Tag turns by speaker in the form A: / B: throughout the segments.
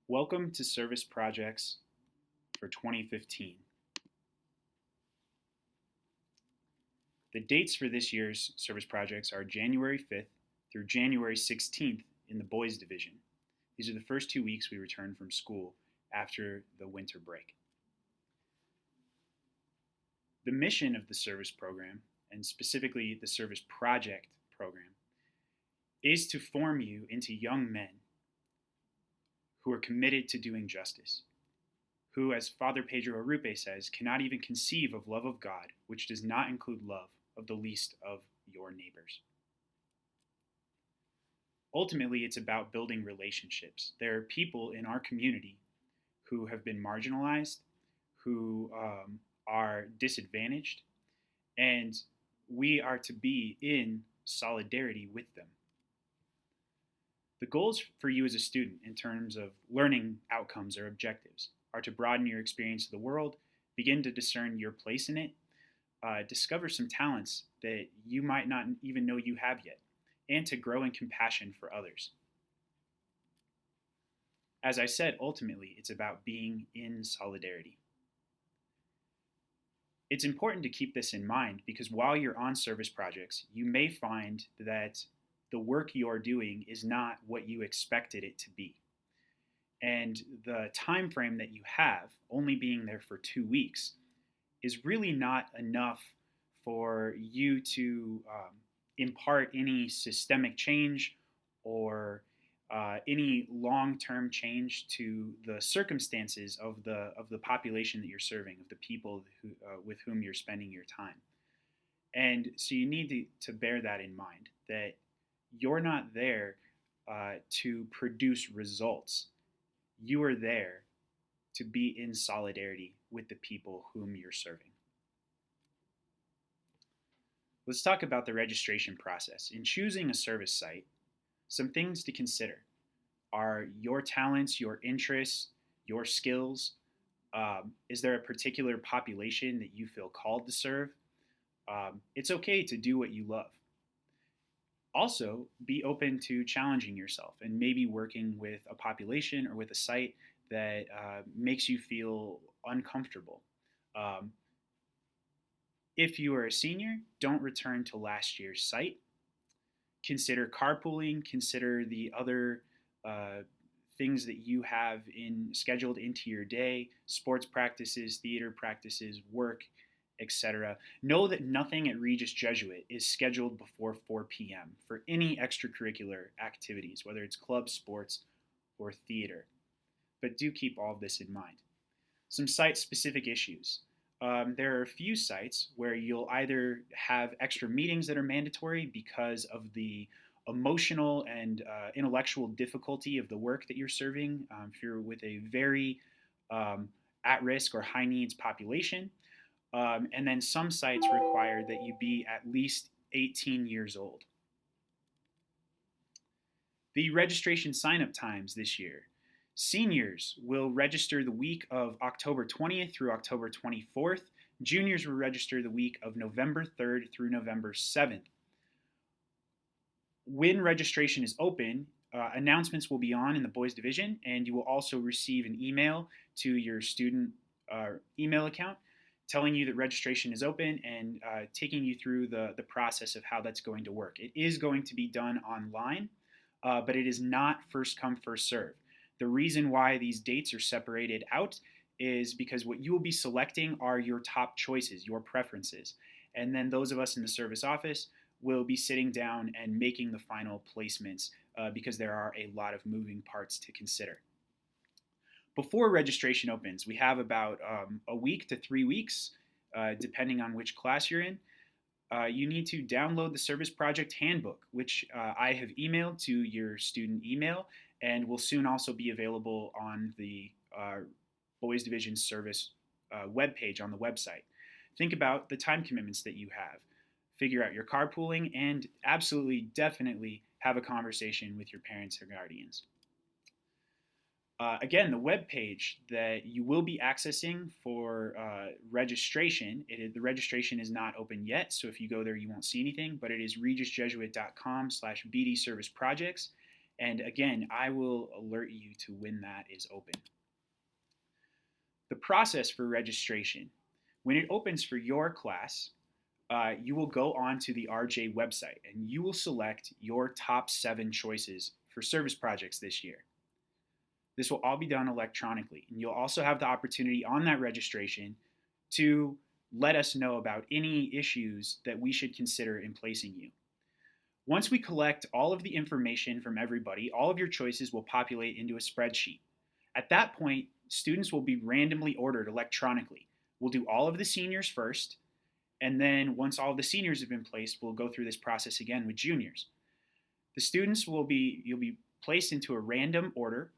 A: Welcome to Service Projects for 2015. The dates for this year's service projects are January 5th through January 16th in the boys division. These are the first 2 weeks we return from school after the winter break. The mission of the service program, and specifically the service project program, is to form you into young men who are committed to doing justice, who, as Father Pedro Arrupe says, cannot even conceive of love of God, which does not include love of the least of your neighbors. Ultimately, it's about building relationships. There are people in our community who have been marginalized, who are disadvantaged, and we are to be in solidarity with them. The goals for you as a student in terms of learning outcomes or objectives are to broaden your experience of the world, begin to discern your place in it, discover some talents that you might not even know you have yet, and to grow in compassion for others. As I said, ultimately, it's about being in solidarity. It's important to keep this in mind because while you're on service projects, you may find that the work you're doing is not what you expected it to be. And the time frame that you have, only being there for 2 weeks, is really not enough for you to impart any systemic change or any long-term change to the circumstances of the population that you're serving, of the people with whom you're spending your time. And so you need to bear that in mind, that you're not there to produce results. You are there to be in solidarity with the people whom you're serving. Let's talk about the registration process. In choosing a service site, some things to consider are your talents, your interests, your skills. Is there a particular population that you feel called to serve? It's okay to do what you love. Also, be open to challenging yourself and maybe working with a population or with a site that makes you feel uncomfortable. If you are a senior, don't return to last year's site. Consider carpooling, consider the other things that you have scheduled into your day, sports practices, theater practices, work, etc. Know that nothing at Regis Jesuit is scheduled before 4 p.m. for any extracurricular activities, whether it's club, sports, or theater. But do keep all of this in mind. Some site-specific issues. There are a few sites where you'll either have extra meetings that are mandatory because of the emotional and intellectual difficulty of the work that you're serving, if you're with a very at-risk or high-needs population. And then some sites require that you be at least 18 years old. The registration sign-up times this year. Seniors will register the week of October 20th through October 24th. Juniors will register the week of November 3rd through November 7th. When registration is open, announcements will be on in the boys division, and you will also receive an email to your student email account telling you that registration is open and taking you through the process of how that's going to work. It is going to be done online, but it is not first come, first serve. The reason why these dates are separated out is because what you will be selecting are your top choices, your preferences. And then those of us in the service office will be sitting down and making the final placements because there are a lot of moving parts to consider. Before registration opens, we have about a week to 3 weeks, depending on which class you're in. You need to download the Service Project Handbook, which I have emailed to your student email and will soon also be available on the Boys Division Service webpage on the website. Think about the time commitments that you have. Figure out your carpooling and absolutely, definitely have a conversation with your parents or guardians. Again, the web page that you will be accessing for registration, the registration is not open yet, so if you go there, you won't see anything, but it is regisjesuit.com/BD Service Projects. And again, I will alert you to when that is open. The process for registration. When it opens for your class, you will go onto the RJ website and you will select your top 7 choices for service projects this year. This will all be done electronically. And you'll also have the opportunity on that registration to let us know about any issues that we should consider in placing you. Once we collect all of the information from everybody, all of your choices will populate into a spreadsheet. At that point, students will be randomly ordered electronically. We'll do all of the seniors first, and then once all of the seniors have been placed, we'll go through this process again with juniors. The students you'll be placed into a random order,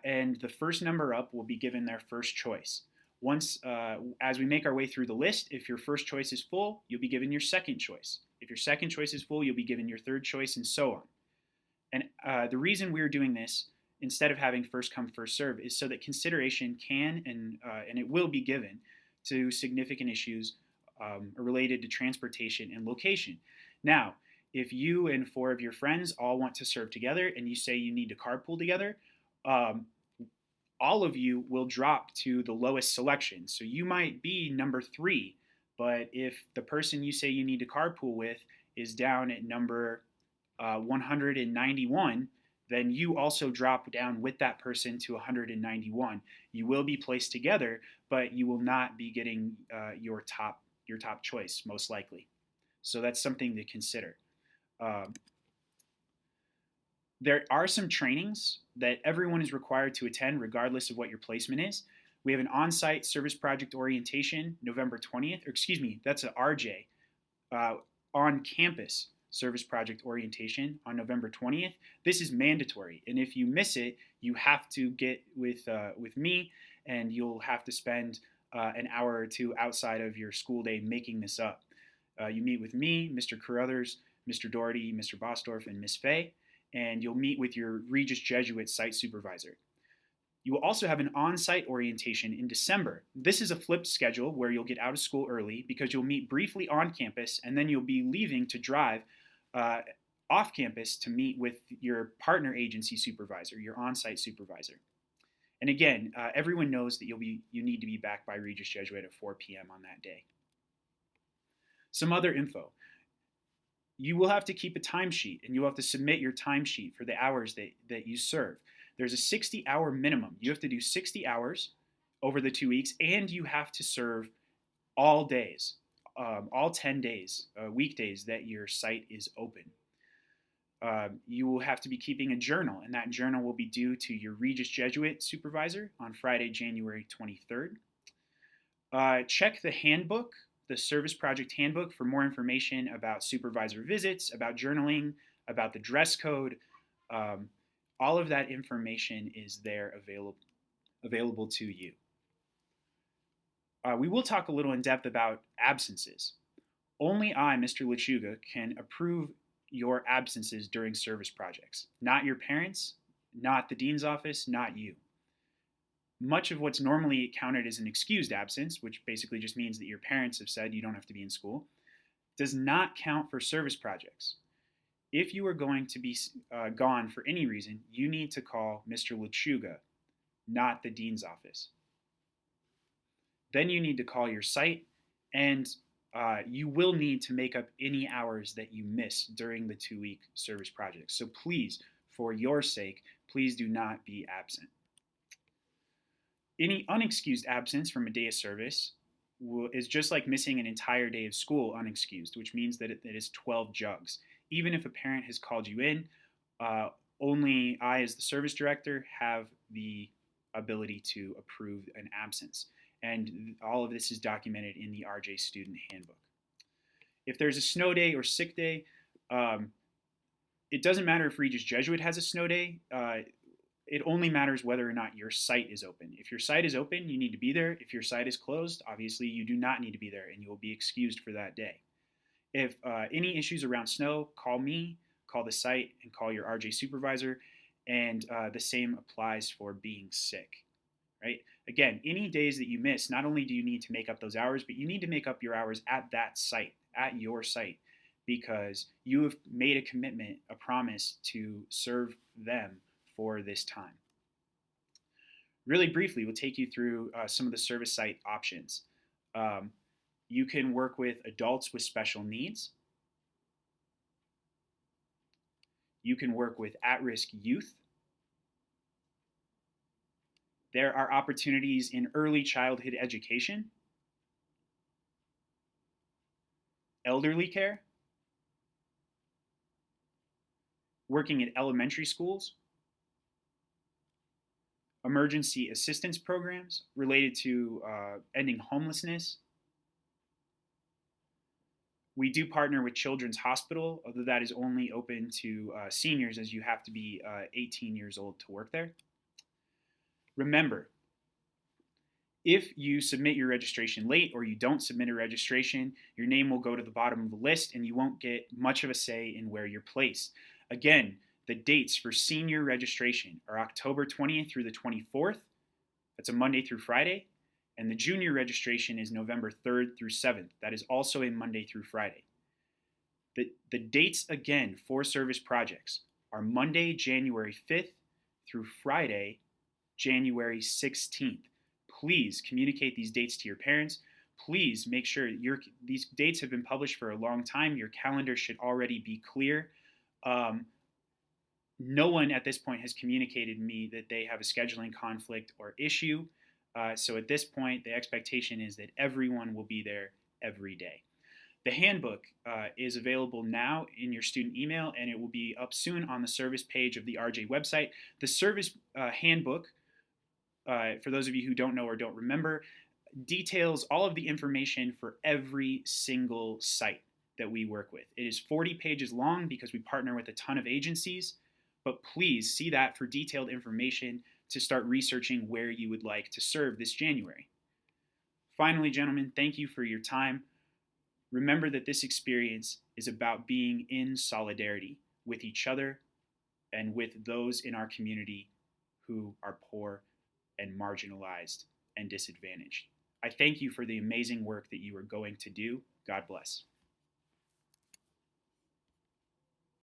A: and the first number up will be given their first choice. Once, as we make our way through the list, if your first choice is full, you'll be given your second choice. If your second choice is full, you'll be given your third choice, and so on. And the reason we're doing this instead of having first come first serve is so that consideration can and it will be given to significant issues related to transportation and location. Now, if you and 4 of your friends all want to serve together and you say you need to carpool together, all of you will drop to the lowest selection. So you might be number 3, but if the person you say you need to carpool with is down at number 191, then you also drop down with that person to 191. You will be placed together, but you will not be getting your top choice, most likely. So that's something to consider. There are some trainings that everyone is required to attend regardless of what your placement is. We have an on-site service project orientation November 20th, or excuse me, that's an RJ, on-campus service project orientation on November 20th. This is mandatory, and if you miss it, you have to get with me, and you'll have to spend an hour or 2 outside of your school day making this up. You meet with me, Mr. Carruthers, Mr. Doherty, Mr. Bosdorf, and Ms. Fay, and you'll meet with your Regis Jesuit site supervisor. You will also have an on-site orientation in December. This is a flipped schedule where you'll get out of school early because you'll meet briefly on campus and then you'll be leaving to drive off campus to meet with your partner agency supervisor, your on-site supervisor. And again, everyone knows that you need to be back by Regis Jesuit at 4 p.m. on that day. Some other info. You will have to keep a timesheet, and you'll have to submit your timesheet for the hours that you serve. There's a 60-hour minimum. You have to do 60 hours over the 2 weeks, and you have to serve all days, all 10 days, weekdays that your site is open. You will have to be keeping a journal, and that journal will be due to your Regis Jesuit supervisor on Friday, January 23rd. Check the handbook, the service project handbook, for more information about supervisor visits, about journaling, about the dress code. All of that information is there available to you. We will talk a little in depth about absences. Only I, Mr. Lechuga, can approve your absences during service projects. Not your parents, not the dean's office, not you. Much of what's normally counted as an excused absence, which basically just means that your parents have said you don't have to be in school, does not count for service projects. If you are going to be gone for any reason, you need to call Mr. Lechuga, not the dean's office. Then you need to call your site, and you will need to make up any hours that you miss during the 2-week service project. So please, for your sake, please do not be absent. Any unexcused absence from a day of service is just like missing an entire day of school unexcused, which means that it is 12 jugs. Even if a parent has called you in, only I, as the service director, have the ability to approve an absence. And all of this is documented in the RJ student handbook. If there's a snow day or sick day, it doesn't matter if Regis Jesuit has a snow day. It only matters whether or not your site is open. If your site is open, you need to be there. If your site is closed, obviously you do not need to be there and you will be excused for that day. If any issues around snow, call me, call the site, and call your RJ supervisor. And the same applies for being sick, right? Again, any days that you miss, not only do you need to make up those hours, but you need to make up your hours at that site, at your site. because you have made a commitment, a promise to serve them for this time. Really briefly, we'll take you through some of the service site options. Um, you can work with adults with special needs. You can work with at-risk youth. There are opportunities in early childhood education, elderly care, working at elementary schools, emergency assistance programs related to ending homelessness. We do partner with Children's Hospital, although that is only open to seniors, as you have to be 18 years old to work there. Remember, if you submit your registration late or you don't submit a registration, your name will go to the bottom of the list and you won't get much of a say in where you're placed. Again, the dates for senior registration are October 20th through the 24th. That's a Monday through Friday. And the junior registration is November 3rd through 7th. That is also a Monday through Friday. The dates again for service projects are Monday, January 5th through Friday, January 16th. Please communicate these dates to your parents. Please make sure these dates have been published for a long time. Your calendar should already be clear. No one at this point has communicated to me that they have a scheduling conflict or issue. So at this point, the expectation is that everyone will be there every day. The handbook is available now in your student email, and it will be up soon on the service page of the RJ website. The service handbook, for those of you who don't know or don't remember, details all of the information for every single site that we work with. It is 40 pages long because we partner with a ton of agencies, but please see that for detailed information to start researching where you would like to serve this January. Finally, gentlemen, thank you for your time. Remember that this experience is about being in solidarity with each other and with those in our community who are poor and marginalized and disadvantaged. I thank you for the amazing work that you are going to do. God bless.